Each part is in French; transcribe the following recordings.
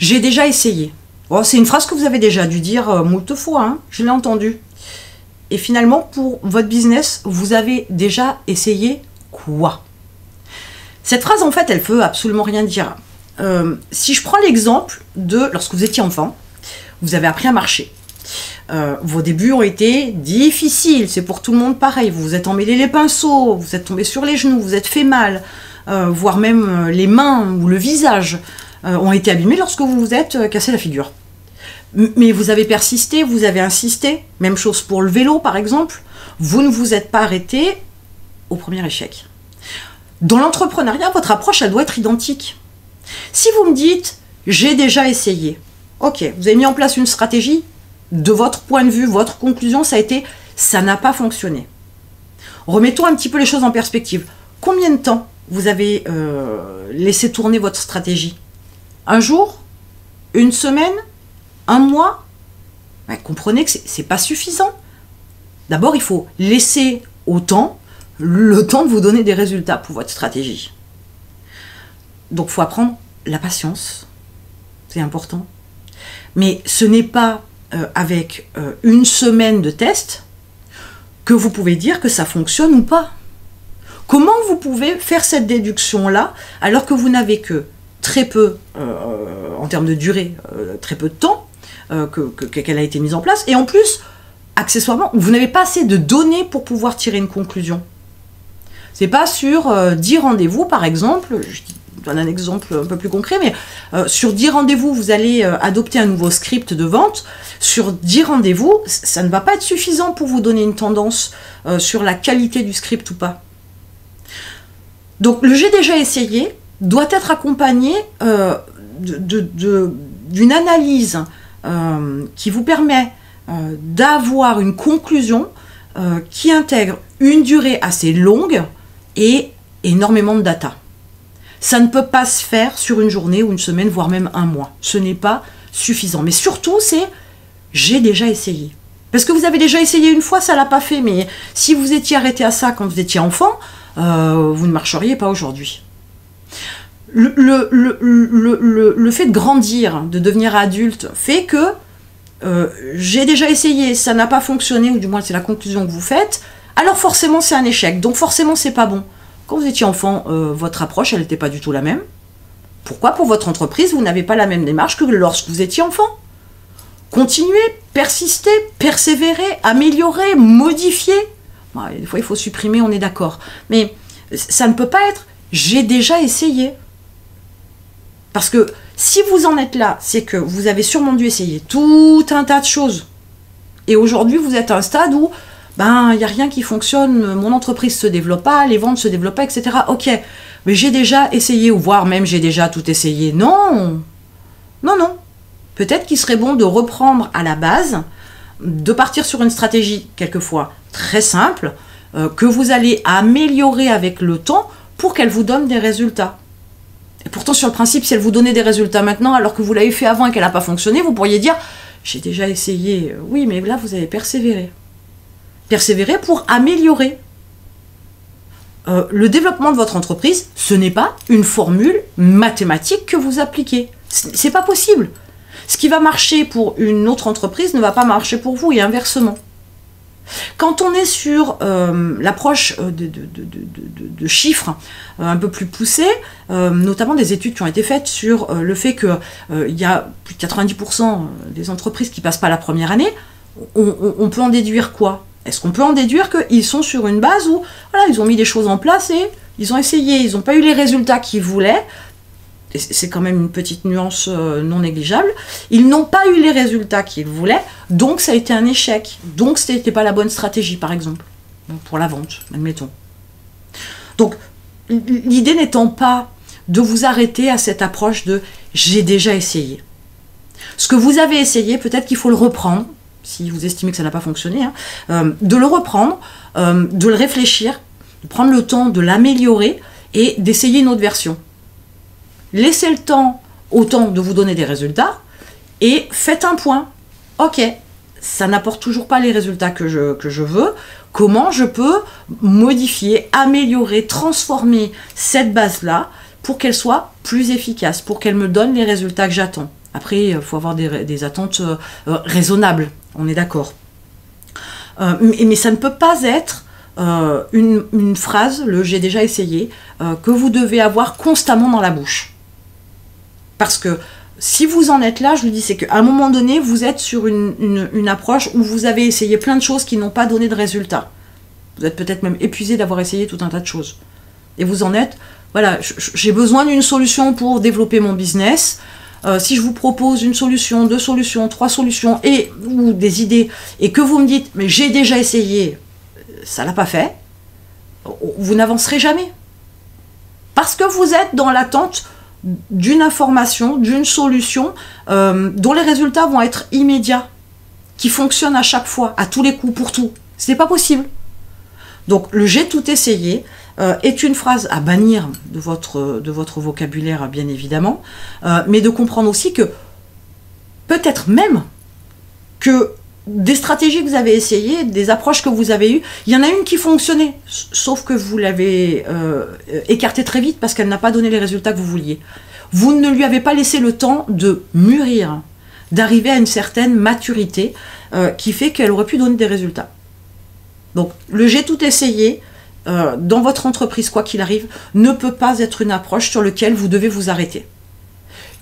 J'ai déjà essayé. Oh, c'est une phrase que vous avez déjà dû dire moult fois, hein, je l'ai entendue. Et finalement, pour votre business, vous avez déjà essayé quoi? Cette phrase, en fait, elle veut absolument rien dire. Si je prends l'exemple de lorsque vous étiez enfant, vous avez appris à marcher. Vos débuts ont été difficiles, c'est pour tout le monde pareil. Vous vous êtes emmêlé les pinceaux, vous êtes tombé sur les genoux, vous êtes fait mal, voire même les mains ou le visage ont été abîmés lorsque vous vous êtes cassé la figure. Mais vous avez persisté, vous avez insisté. Même chose pour le vélo, par exemple. Vous ne vous êtes pas arrêté au premier échec. Dans l'entrepreneuriat, votre approche, elle doit être identique. Si vous me dites, j'ai déjà essayé, ok, vous avez mis en place une stratégie, de votre point de vue, votre conclusion, ça a été, ça n'a pas fonctionné. Remettons un petit peu les choses en perspective. Combien de temps vous avez laissé tourner votre stratégie? Un jour? Une semaine? Un mois? Ouais, comprenez que c'est pas suffisant. D'abord, il faut laisser le temps de vous donner des résultats pour votre stratégie. Donc, il faut apprendre la patience. C'est important. Mais ce n'est pas avec une semaine de test que vous pouvez dire que ça fonctionne ou pas. Comment vous pouvez faire cette déduction-là alors que vous n'avez que très peu, en termes de durée, très peu de temps qu'elle a été mise en place, et en plus, accessoirement, vous n'avez pas assez de données pour pouvoir tirer une conclusion. C'est pas sur 10 rendez-vous, par exemple, je donne un exemple un peu plus concret, mais sur 10 rendez-vous, vous allez adopter un nouveau script de vente. Sur 10 rendez-vous, ça ne va pas être suffisant pour vous donner une tendance sur la qualité du script ou pas. Donc, le j'ai déjà essayé doit être accompagné d'une analyse qui vous permet d'avoir une conclusion qui intègre une durée assez longue et énormément de data. Ça ne peut pas se faire sur une journée ou une semaine, voire même un mois. Ce n'est pas suffisant. Mais surtout, c'est j'ai déjà essayé. Parce que vous avez déjà essayé une fois, ça ne l'a pas fait. Mais si vous étiez arrêté à ça quand vous étiez enfant, vous ne marcheriez pas aujourd'hui. Le fait de grandir, de devenir adulte, fait que j'ai déjà essayé, ça n'a pas fonctionné, ou du moins c'est la conclusion que vous faites, alors forcément c'est un échec, donc forcément c'est pas bon. Quand vous étiez enfant, votre approche, elle n'était pas du tout la même. Pourquoi? Pour votre entreprise, vous n'avez pas la même démarche que lorsque vous étiez enfant. Continuez, persistez, persévérez, améliorez, modifiez. Bon, des fois il faut supprimer, on est d'accord. Mais ça ne peut pas être « j'ai déjà essayé ». Parce que si vous en êtes là, c'est que vous avez sûrement dû essayer tout un tas de choses. Et aujourd'hui, vous êtes à un stade où il n'y a rien qui fonctionne, mon entreprise ne se développe pas, les ventes ne se développent pas, etc. Ok, mais j'ai déjà essayé, ou voire même j'ai déjà tout essayé. Non, non, non. Peut-être qu'il serait bon de reprendre à la base, de partir sur une stratégie quelquefois très simple, que vous allez améliorer avec le temps pour qu'elle vous donne des résultats. Et pourtant, sur le principe, si elle vous donnait des résultats maintenant, alors que vous l'avez fait avant et qu'elle n'a pas fonctionné, vous pourriez dire « j'ai déjà essayé ». Oui, mais là, vous avez persévéré. Persévérer pour améliorer. Le développement de votre entreprise, ce n'est pas une formule mathématique que vous appliquez. C'est pas possible. Ce qui va marcher pour une autre entreprise ne va pas marcher pour vous, et inversement. Quand on est sur l'approche de chiffres un peu plus poussés, notamment des études qui ont été faites sur le fait qu'il y a plus de 90% des entreprises qui ne passent pas la première année, on peut en déduire quoi? Est-ce qu'on peut en déduire qu'ils sont sur une base où voilà, ils ont mis des choses en place et ils ont essayé, ils n'ont pas eu les résultats qu'ils voulaient? C'est quand même une petite nuance non négligeable, ils n'ont pas eu les résultats qu'ils voulaient, donc ça a été un échec. Donc ce n'était pas la bonne stratégie, par exemple, pour la vente, admettons. Donc, l'idée n'étant pas de vous arrêter à cette approche de « j'ai déjà essayé ». Ce que vous avez essayé, peut-être qu'il faut le reprendre, si vous estimez que ça n'a pas fonctionné, de le reprendre, de le réfléchir, de prendre le temps de l'améliorer et d'essayer une autre version. Laissez le temps au temps de vous donner des résultats et faites un point. Ok, ça n'apporte toujours pas les résultats que je veux. Comment je peux modifier, améliorer, transformer cette base-là pour qu'elle soit plus efficace, pour qu'elle me donne les résultats que j'attends? Après, il faut avoir des attentes raisonnables, on est d'accord. Mais ça ne peut pas être une phrase, le j'ai déjà essayé, que vous devez avoir constamment dans la bouche. Parce que si vous en êtes là, je vous dis, c'est qu'à un moment donné, vous êtes sur une approche où vous avez essayé plein de choses qui n'ont pas donné de résultat. Vous êtes peut-être même épuisé d'avoir essayé tout un tas de choses. Et vous en êtes, voilà, j'ai besoin d'une solution pour développer mon business. Si je vous propose une solution, 2 solutions, 3 solutions, ou des idées, et que vous me dites, mais j'ai déjà essayé, ça l'a pas fait, vous n'avancerez jamais. Parce que vous êtes dans l'attente d'une information, d'une solution dont les résultats vont être immédiats, qui fonctionne à chaque fois, à tous les coups, pour tout. Ce n'est pas possible. Donc le j'ai tout essayé est une phrase à bannir de votre vocabulaire, bien évidemment, mais de comprendre aussi que peut-être même que des stratégies que vous avez essayées, des approches que vous avez eues, il y en a une qui fonctionnait, sauf que vous l'avez écartée très vite parce qu'elle n'a pas donné les résultats que vous vouliez. Vous ne lui avez pas laissé le temps de mûrir, d'arriver à une certaine maturité qui fait qu'elle aurait pu donner des résultats. Donc, le j'ai tout essayé dans votre entreprise, quoi qu'il arrive, ne peut pas être une approche sur laquelle vous devez vous arrêter.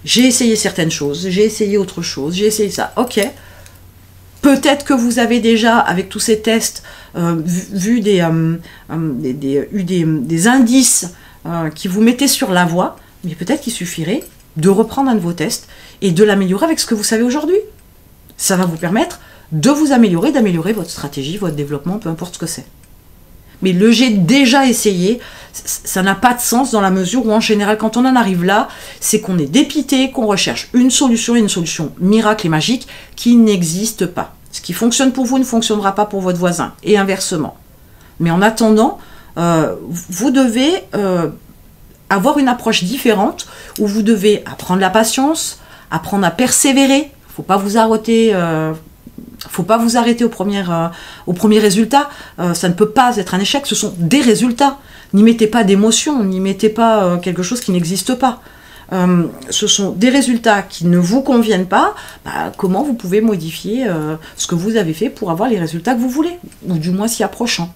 J'ai essayé certaines choses, j'ai essayé autre chose, j'ai essayé ça, ok. Peut-être que vous avez déjà, avec tous ces tests, eu des indices qui vous mettaient sur la voie, mais peut-être qu'il suffirait de reprendre un de vos tests et de l'améliorer avec ce que vous savez aujourd'hui. Ça va vous permettre de vous améliorer, d'améliorer votre stratégie, votre développement, peu importe ce que c'est. Mais le j'ai déjà essayé, ça n'a pas de sens dans la mesure où en général quand on en arrive là, c'est qu'on est dépité, qu'on recherche une solution miracle et magique qui n'existe pas. Ce qui fonctionne pour vous ne fonctionnera pas pour votre voisin et inversement. Mais en attendant, vous devez avoir une approche différente où vous devez apprendre la patience, apprendre à persévérer. Il ne faut pas vous arrêter. Faut pas vous arrêter au premier résultat. Ça ne peut pas être un échec, ce sont des résultats. N'y mettez pas d'émotion, n'y mettez pas quelque chose qui n'existe pas. Ce sont des résultats qui ne vous conviennent pas. Comment vous pouvez modifier ce que vous avez fait pour avoir les résultats que vous voulez, ou du moins s'y approchant.